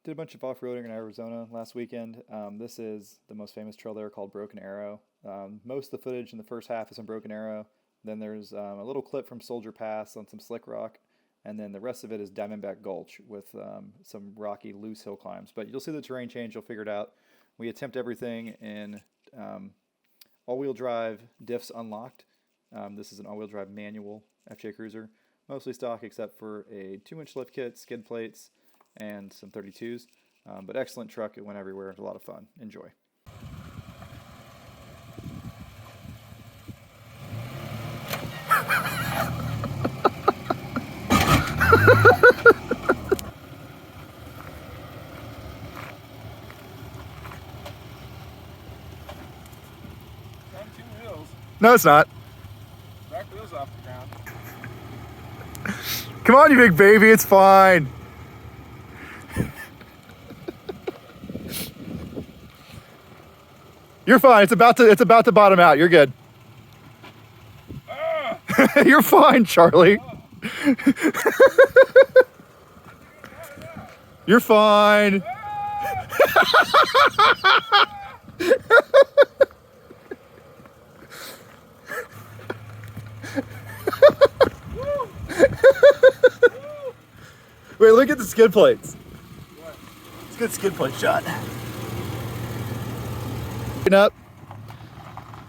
Did a bunch of off-roading in Arizona last weekend. This is the most famous trail there called Broken Arrow. Most of the footage in the first half is on Broken Arrow. Then there's a little clip from Soldier Pass on some slick rock. And then the rest of it is Diamondback Gulch with some rocky, loose hill climbs. But you'll see the terrain change. You'll figure it out. We attempt everything in all-wheel drive, diffs unlocked. This is an all-wheel drive manual FJ Cruiser. Mostly stock except for a 2-inch lift kit, skid plates, and some 32s. But excellent truck. It went everywhere. It was a lot of fun. Enjoy. No, it's not. Back wheels off the ground. Come on, you big baby. It's fine. You're fine. It's about to bottom out. You're good. You're fine, Charlie. You're fine. Wait, look at the skid plates. What? Let's get a skid plate shot. Straighten up.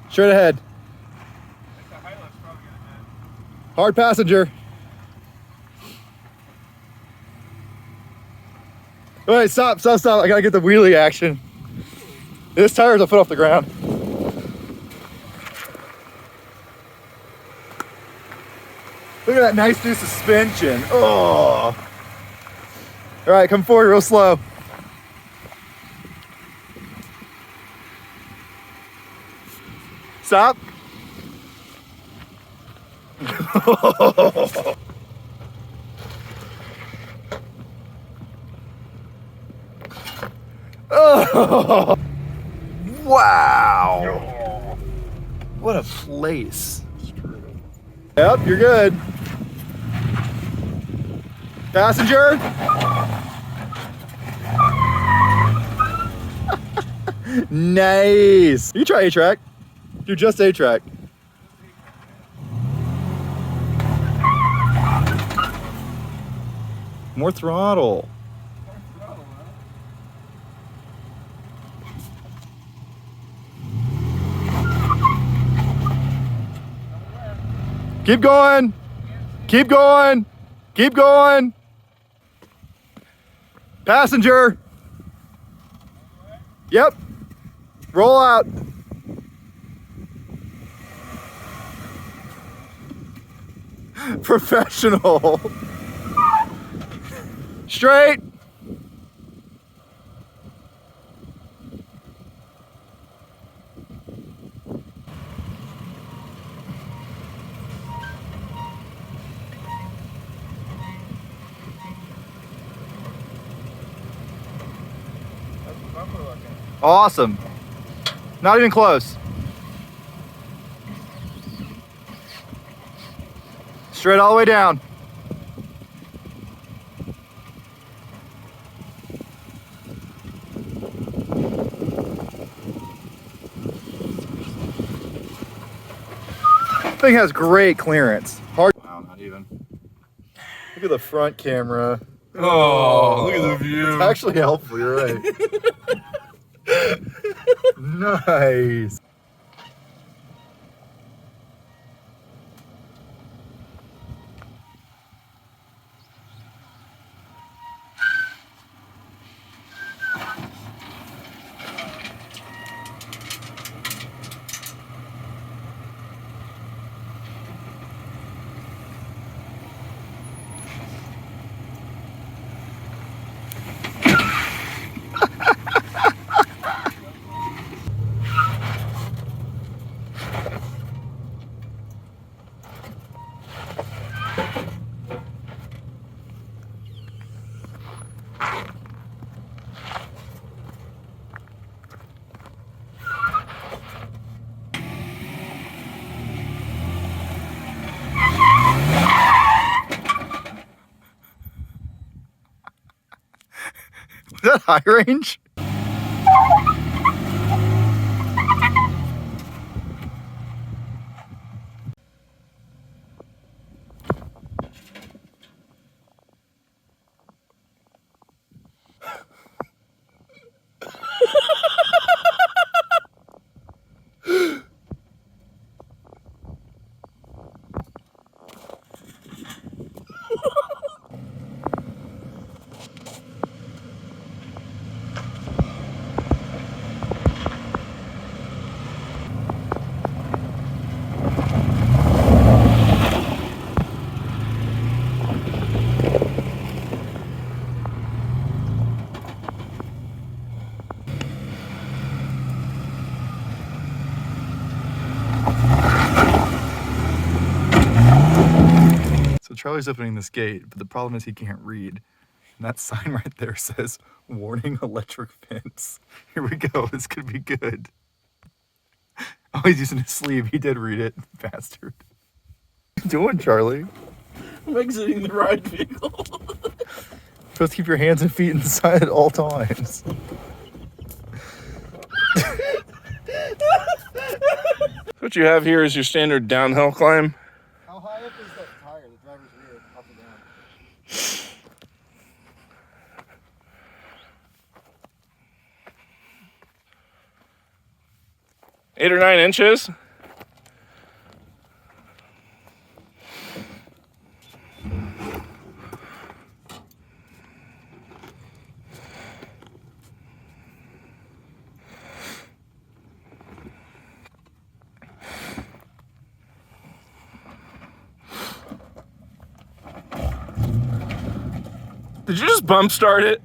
Straight ahead. The highlight's probably gonna hit. Hard passenger. Wait, stop. I gotta get the wheelie action. This tire's a foot off the ground. Look at that nice new suspension. Oh. All right, come forward real slow. Stop. Oh. Wow. What a place. Yep, you're good. Passenger. Nice. You try A-track. Do just A-track. More throttle. Keep going. Keep going. Keep going. Passenger. Yep. Roll out. Professional. Straight. Awesome. Not even close. Straight all the way down. Thing has great clearance. Hard. Wow, not even. Look at the front camera. Oh, look at the view. It's actually helpful, you're right. Nice. that high range? So Charlie's opening this gate, but the problem is he can't read. And that sign right there says, warning electric fence. Here we go, this could be good. Oh, he's using his sleeve. He did read it, bastard. What are you doing, Charlie? I'm exiting the ride vehicle. You're supposed to keep your hands and feet inside at all times. What you have here is your standard downhill climb. How high up is that tire, the driver's rear, up and down? 8 or 9 inches. Did you just bump start it?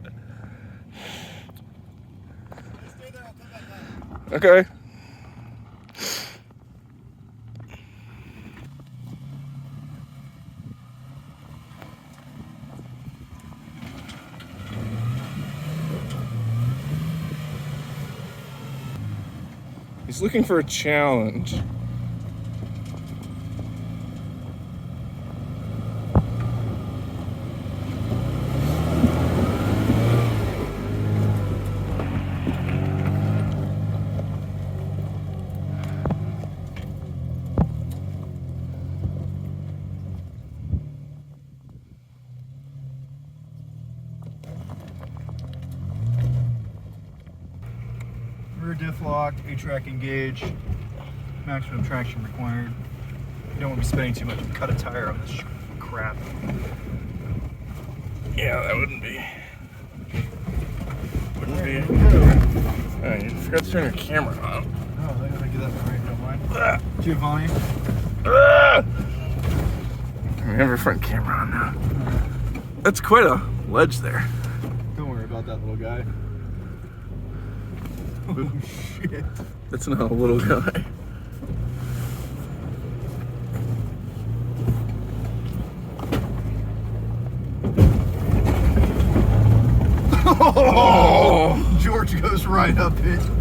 Okay. He's looking for a challenge. Rear diff lock, 8-track engage, maximum traction required. You don't want to be spending too much and cut a tire on this crap. Yeah, that wouldn't be. Oh, you forgot to turn your camera on. Oh, I gotta get that right, don't mind. Do you have volume? We have our front camera on now. That's quite a ledge there. Don't worry about that little guy. Oh shit. That's not a little guy. Oh, George goes right up it.